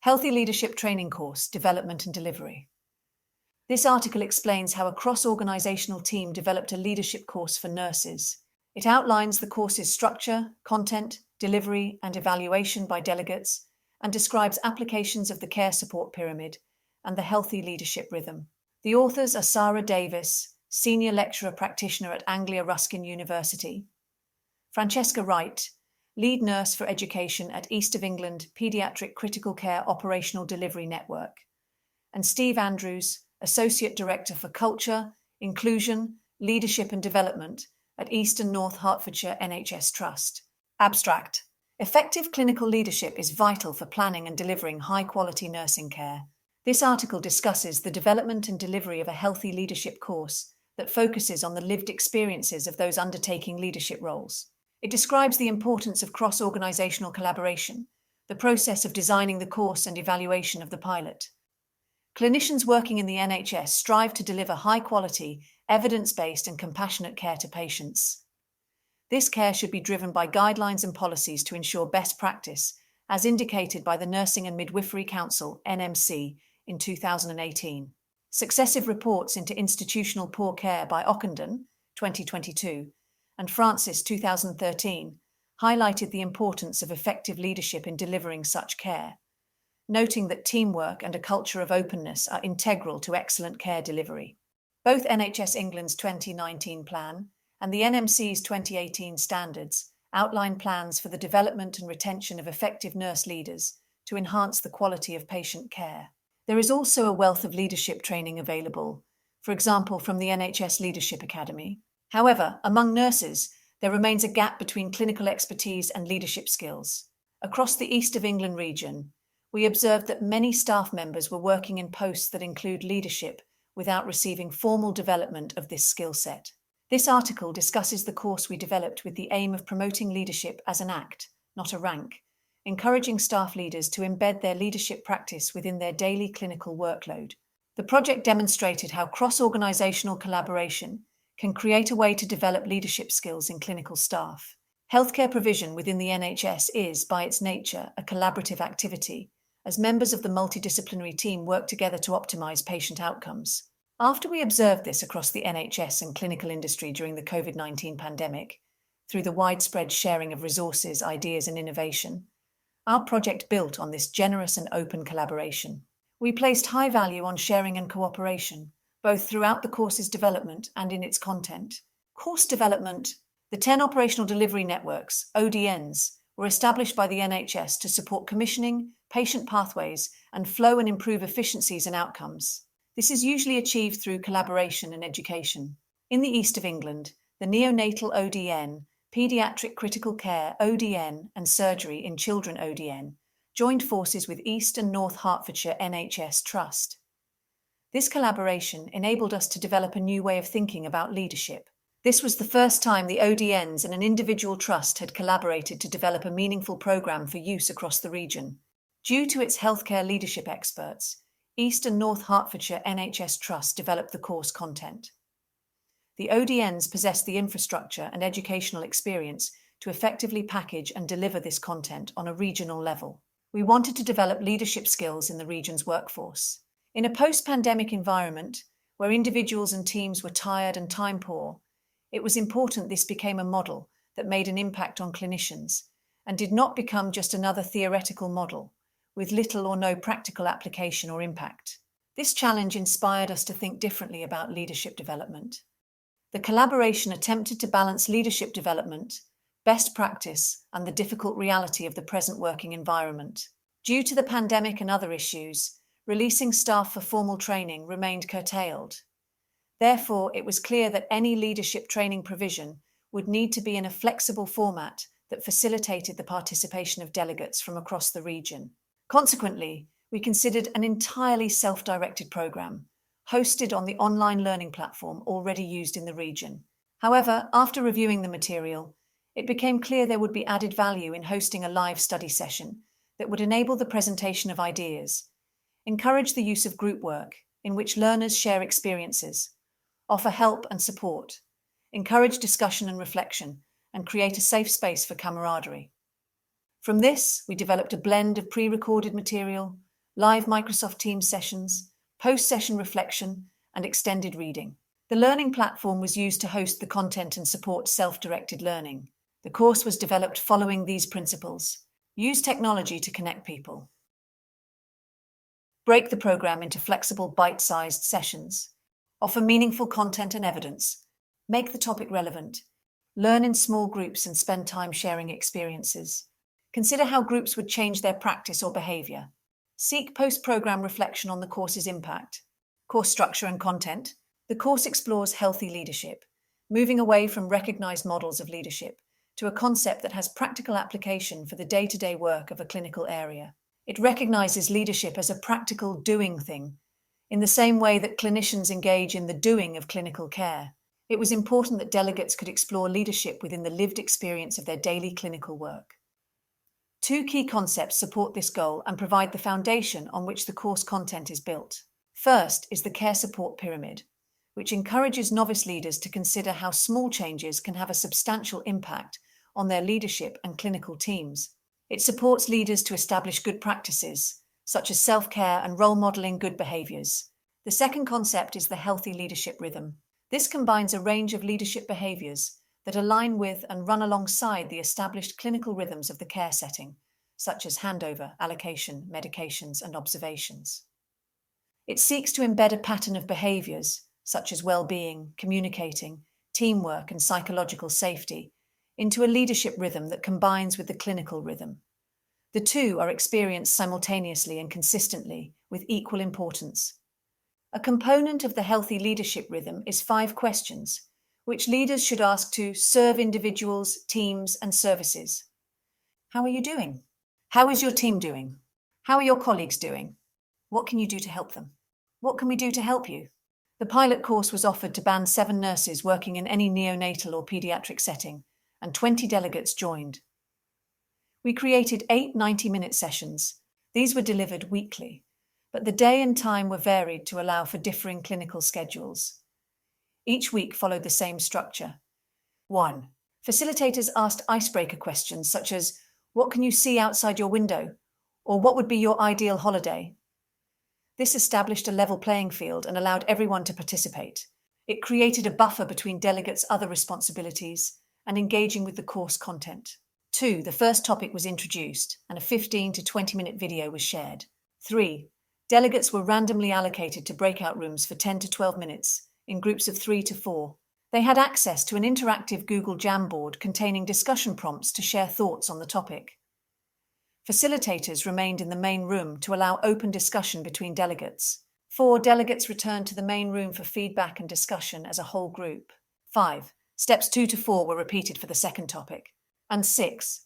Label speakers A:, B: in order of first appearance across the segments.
A: Healthy Leadership Training Course, Development and Delivery. This article explains how a cross-organisational team developed a leadership course for nurses. It outlines the course's structure, content, delivery, and evaluation by delegates, and describes applications of the care support pyramid and the healthy leadership rhythm. The authors are Sarah Davis, Senior Lecturer Practitioner at Anglia Ruskin University; Francesca Wright, Lead Nurse for Education at East of England Paediatric Critical Care Operational Delivery Network; and Steve Andrews, Associate Director for Culture, Inclusion, Leadership and Development at East and North Hertfordshire NHS Trust. Abstract. Effective clinical leadership is vital for planning and delivering high-quality nursing care. This article discusses the development and delivery of a healthy leadership course that focuses on the lived experiences of those undertaking leadership roles. It describes the importance of cross-organisational collaboration, the process of designing the course and evaluation of the pilot. Clinicians working in the NHS strive to deliver high-quality, evidence-based and compassionate care to patients. This care should be driven by guidelines and policies to ensure best practice, as indicated by the Nursing and Midwifery Council, NMC, in 2018. Successive reports into institutional poor care by Ockenden, 2022, and Francis, 2013, highlighted the importance of effective leadership in delivering such care, noting that teamwork and a culture of openness are integral to excellent care delivery. Both NHS England's 2019 plan and the NMC's 2018 standards outline plans for the development and retention of effective nurse leaders to enhance the quality of patient care. There is also a wealth of leadership training available, for example from the NHS Leadership Academy. However, among nurses, there remains a gap between clinical expertise and leadership skills. Across the East of England region, we observed that many staff members were working in posts that include leadership without receiving formal development of this skill set. This article discusses the course we developed with the aim of promoting leadership as an act, not a rank, encouraging staff leaders to embed their leadership practice within their daily clinical workload. The project demonstrated how cross-organisational collaboration can create a way to develop leadership skills in clinical staff. Healthcare provision within the NHS is, by its nature, a collaborative activity, as members of the multidisciplinary team work together to optimise patient outcomes. After we observed this across the NHS and clinical industry during the COVID-19 pandemic, through the widespread sharing of resources, ideas and innovation, our project built on this generous and open collaboration. We placed high value on sharing and cooperation, both throughout the course's development and in its content. Course development. The 10 operational delivery networks, ODNs, were established by the NHS to support commissioning, patient pathways, and flow and improve efficiencies and outcomes. This is usually achieved through collaboration and education. In the East of England, the neonatal ODN, Paediatric Critical Care ODN, and Surgery in Children ODN joined forces with East and North Hertfordshire NHS Trust. This collaboration enabled us to develop a new way of thinking about leadership. This was the first time the ODNs and an individual trust had collaborated to develop a meaningful programme for use across the region. Due to its healthcare leadership experts, East and North Hertfordshire NHS Trust developed the course content. The ODNs possessed the infrastructure and educational experience to effectively package and deliver this content on a regional level. We wanted to develop leadership skills in the region's workforce. In a post-pandemic environment, where individuals and teams were tired and time-poor, it was important this became a model that made an impact on clinicians and did not become just another theoretical model with little or no practical application or impact. This challenge inspired us to think differently about leadership development. The collaboration attempted to balance leadership development, best practice, and the difficult reality of the present working environment. Due to the pandemic and other issues, releasing staff for formal training remained curtailed. Therefore, it was clear that any leadership training provision would need to be in a flexible format that facilitated the participation of delegates from across the region. Consequently, we considered an entirely self-directed programme, hosted on the online learning platform already used in the region. However, after reviewing the material, it became clear there would be added value in hosting a live study session that would enable the presentation of ideas, encourage the use of group work in which learners share experiences, offer help and support, encourage discussion and reflection, and create a safe space for camaraderie. From this, we developed a blend of pre-recorded material, live Microsoft Teams sessions, post-session reflection, and extended reading. The learning platform was used to host the content and support self-directed learning. The course was developed following these principles. Use technology to connect people. Break the program into flexible, bite-sized sessions. Offer meaningful content and evidence. Make the topic relevant. Learn in small groups and spend time sharing experiences. Consider how groups would change their practice or behavior. Seek post-program reflection on the course's impact. Course structure and content. The course explores healthy leadership, moving away from recognized models of leadership to a concept that has practical application for the day-to-day work of a clinical area. It recognizes leadership as a practical doing thing, in the same way that clinicians engage in the doing of clinical care. It was important that delegates could explore leadership within the lived experience of their daily clinical work. Two key concepts support this goal and provide the foundation on which the course content is built. First is the care support pyramid, which encourages novice leaders to consider how small changes can have a substantial impact on their leadership and clinical teams. It supports leaders to establish good practices, such as self-care and role modeling good behaviors. The second concept is the healthy leadership rhythm. This combines a range of leadership behaviors that align with and run alongside the established clinical rhythms of the care setting, such as handover, allocation, medications, and observations. It seeks to embed a pattern of behaviors, such as well-being, communicating, teamwork, and psychological safety, into a leadership rhythm that combines with the clinical rhythm. The two are experienced simultaneously and consistently, with equal importance. A component of the healthy leadership rhythm is 5 questions, which leaders should ask to serve individuals, teams, and services. How are you doing? How is your team doing? How are your colleagues doing? What can you do to help them? What can we do to help you? The pilot course was offered to Band 7 nurses working in any neonatal or pediatric setting, and 20 delegates joined. We created 8 90-minute sessions. These were delivered weekly, but the day and time were varied to allow for differing clinical schedules. Each week followed the same structure. 1. Facilitators asked icebreaker questions such as, "What can you see outside your window?" or "What would be your ideal holiday?" This established a level playing field and allowed everyone to participate. It created a buffer between delegates' other responsibilities and engaging with the course content. 2. The first topic was introduced and a 15 to 20-minute video was shared. 3. Delegates were randomly allocated to breakout rooms for 10 to 12 minutes in groups of 3 to 4. They had access to an interactive Google Jamboard containing discussion prompts to share thoughts on the topic. Facilitators remained in the main room to allow open discussion between delegates. 4. Delegates returned to the main room for feedback and discussion as a whole group. 5. Steps 2 to 4 were repeated for the second topic. And 6.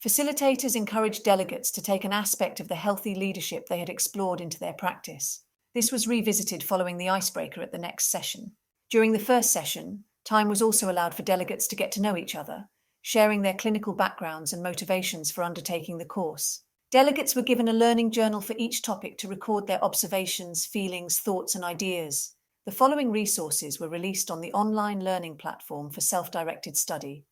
A: Facilitators encouraged delegates to take an aspect of the healthy leadership they had explored into their practice. This was revisited following the icebreaker at the next session. During the first session, time was also allowed for delegates to get to know each other, sharing their clinical backgrounds and motivations for undertaking the course. Delegates were given a learning journal for each topic to record their observations, feelings, thoughts, and ideas. The following resources were released on the online learning platform for self-directed study: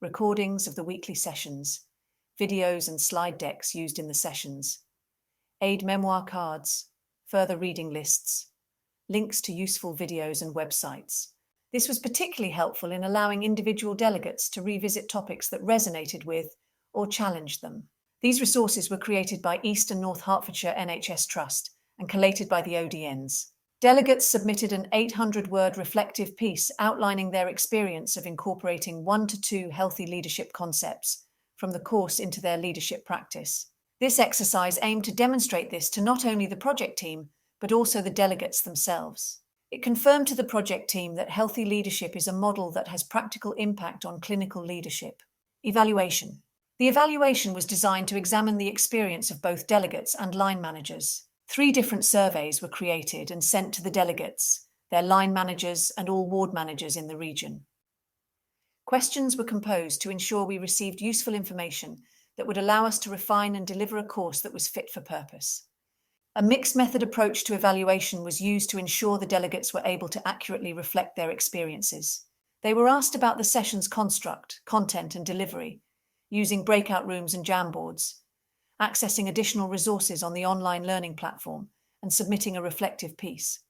A: recordings of the weekly sessions, videos and slide decks used in the sessions, aid memoir cards, further reading lists, links to useful videos and websites. This was particularly helpful in allowing individual delegates to revisit topics that resonated with or challenged them. These resources were created by East and North Hertfordshire NHS Trust and collated by the ODNs. Delegates submitted an 800-word reflective piece outlining their experience of incorporating 1 to 2 healthy leadership concepts from the course into their leadership practice. This exercise aimed to demonstrate this to not only the project team, but also the delegates themselves. It confirmed to the project team that healthy leadership is a model that has practical impact on clinical leadership. Evaluation. The evaluation was designed to examine the experience of both delegates and line managers. 3 different surveys were created and sent to the delegates, their line managers, and all ward managers in the region. Questions were composed to ensure we received useful information that would allow us to refine and deliver a course that was fit for purpose. A mixed method approach to evaluation was used to ensure the delegates were able to accurately reflect their experiences. They were asked about the session's construct, content, and delivery, using breakout rooms and Jamboards, accessing additional resources on the online learning platform, and submitting a reflective piece.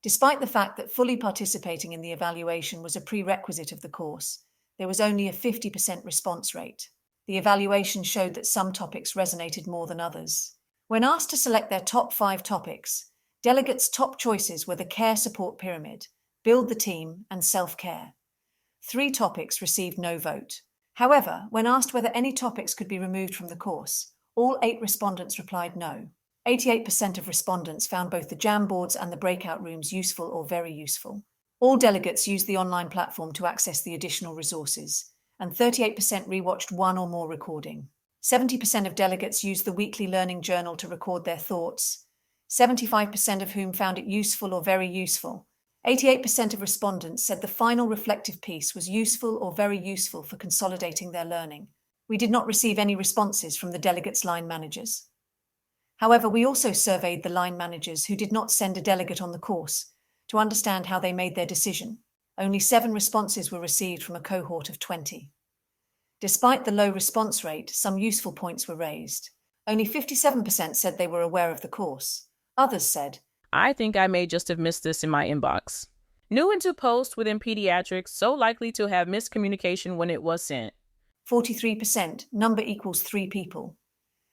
A: Despite the fact that fully participating in the evaluation was a prerequisite of the course, there was only a 50% response rate. The evaluation showed that some topics resonated more than others. When asked to select their top 5 topics, delegates' top choices were the care support pyramid, build the team, and self-care. 3 topics received no vote. However, when asked whether any topics could be removed from the course, all 8 respondents replied no. 88% of respondents found both the Jamboards and the breakout rooms useful or very useful. All delegates used the online platform to access the additional resources, and 38% rewatched one or more recording. 70% of delegates used the weekly learning journal to record their thoughts, 75% of whom found it useful or very useful. 88% of respondents said the final reflective piece was useful or very useful for consolidating their learning. We did not receive any responses from the delegates' line managers. However, we also surveyed the line managers who did not send a delegate on the course to understand how they made their decision. Only 7 responses were received from a cohort of 20. Despite the low response rate, some useful points were raised. Only 57% said they were aware of the course. Others said,
B: I think I may just have missed this in my inbox. New into post within pediatrics, so likely to have miscommunication when it was sent.
A: 43%, number equals 3 people,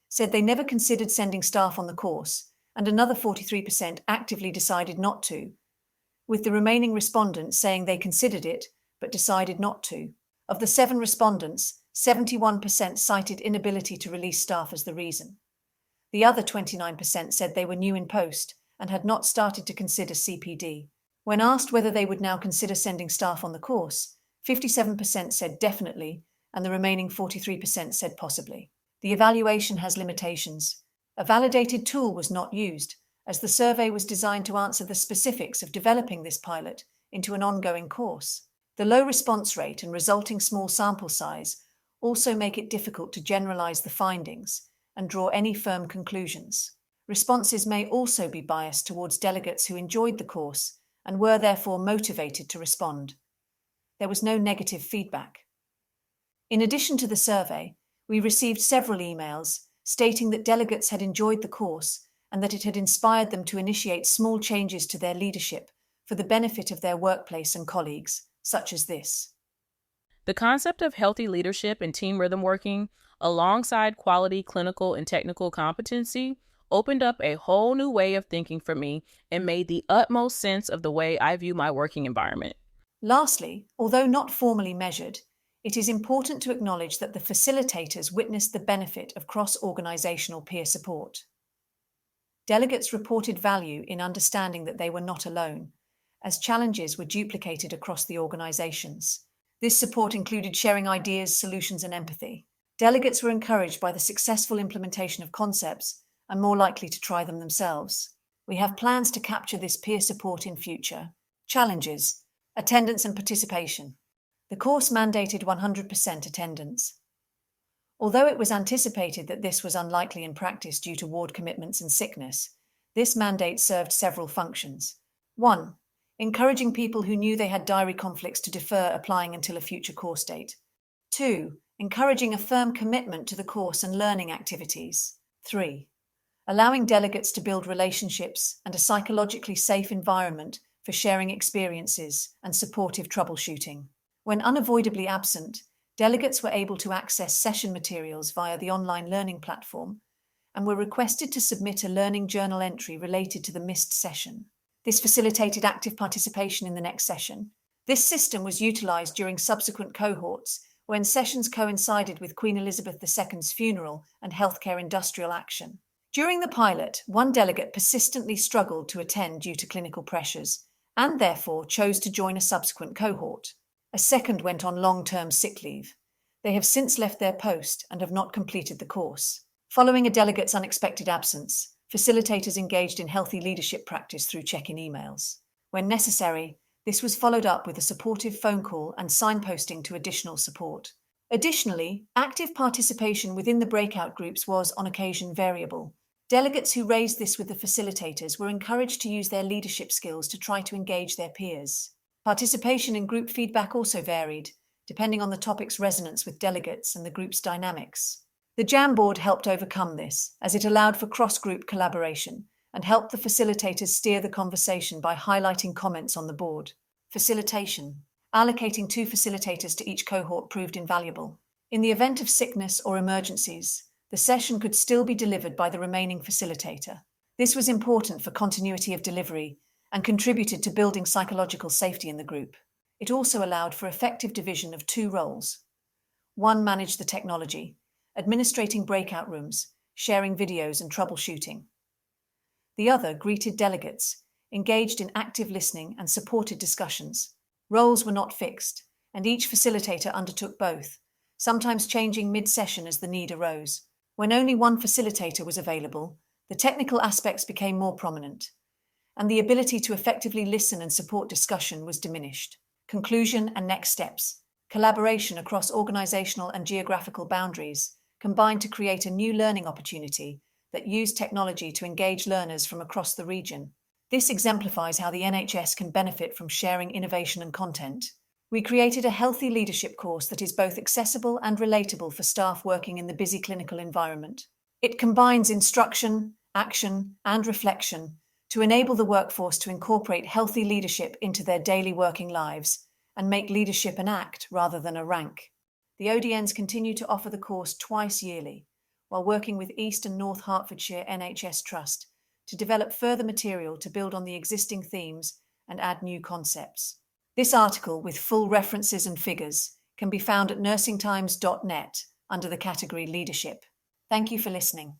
A: said they never considered sending staff on the course, and another 43% actively decided not to, with the remaining respondents saying they considered it but decided not to. Of the 7 respondents, 71% cited inability to release staff as the reason. The other 29% said they were new in post and had not started to consider CPD. When asked whether they would now consider sending staff on the course, 57% said definitely, and the remaining 43% said possibly. The evaluation has limitations. A validated tool was not used, as the survey was designed to answer the specifics of developing this pilot into an ongoing course. The low response rate and resulting small sample size also make it difficult to generalize the findings and draw any firm conclusions. Responses may also be biased towards delegates who enjoyed the course and were therefore motivated to respond. There was no negative feedback. In addition to the survey, we received several emails stating that delegates had enjoyed the course and that it had inspired them to initiate small changes to their leadership for the benefit of their workplace and colleagues, such as this.
B: The concept of healthy leadership and team rhythm working, alongside quality clinical and technical competency, opened up a whole new way of thinking for me and made the utmost sense of the way I view my working environment.
A: Lastly, although not formally measured, it is important to acknowledge that the facilitators witnessed the benefit of cross-organisational peer support. Delegates reported value in understanding that they were not alone, as challenges were duplicated across the organisations. This support included sharing ideas, solutions, and empathy. Delegates were encouraged by the successful implementation of concepts and more likely to try them themselves. We have plans to capture this peer support in future. Challenges: attendance and participation. The course mandated 100% attendance. Although it was anticipated that this was unlikely in practice due to ward commitments and sickness, this mandate served several functions. 1. Encouraging people who knew they had diary conflicts to defer applying until a future course date. 2. Encouraging a firm commitment to the course and learning activities. 3. Allowing delegates to build relationships and a psychologically safe environment for sharing experiences and supportive troubleshooting. When unavoidably absent, delegates were able to access session materials via the online learning platform and were requested to submit a learning journal entry related to the missed session. This facilitated active participation in the next session. This system was utilized during subsequent cohorts when sessions coincided with Queen Elizabeth II's funeral and healthcare industrial action. During the pilot, one delegate persistently struggled to attend due to clinical pressures and therefore chose to join a subsequent cohort. A second went on long-term sick leave. They have since left their post and have not completed the course. Following a delegate's unexpected absence, facilitators engaged in healthy leadership practice through check-in emails. When necessary, this was followed up with a supportive phone call and signposting to additional support. Additionally, active participation within the breakout groups was, on occasion, variable. Delegates who raised this with the facilitators were encouraged to use their leadership skills to try to engage their peers. Participation in group feedback also varied, depending on the topic's resonance with delegates and the group's dynamics. The Jamboard helped overcome this, as it allowed for cross-group collaboration and helped the facilitators steer the conversation by highlighting comments on the board. Facilitation. Allocating 2 facilitators to each cohort proved invaluable. In the event of sickness or emergencies, the session could still be delivered by the remaining facilitator. This was important for continuity of delivery and contributed to building psychological safety in the group. It also allowed for effective division of 2 roles. One managed the technology, administrating breakout rooms, sharing videos and troubleshooting. The other greeted delegates, engaged in active listening and supported discussions. Roles were not fixed, and each facilitator undertook both, sometimes changing mid-session as the need arose. When only one facilitator was available, the technical aspects became more prominent, and the ability to effectively listen and support discussion was diminished. Conclusion and next steps. Collaboration across organizational and geographical boundaries combined to create a new learning opportunity that used technology to engage learners from across the region. This exemplifies how the NHS can benefit from sharing innovation and content. We created a healthy leadership course that is both accessible and relatable for staff working in the busy clinical environment. It combines instruction, action, and reflection to enable the workforce to incorporate healthy leadership into their daily working lives and make leadership an act rather than a rank. The ODNs continue to offer the course twice yearly, while working with East and North Hertfordshire NHS Trust to develop further material to build on the existing themes and add new concepts. This article, with full references and figures, can be found at nursingtimes.net under the category Leadership. Thank you for listening.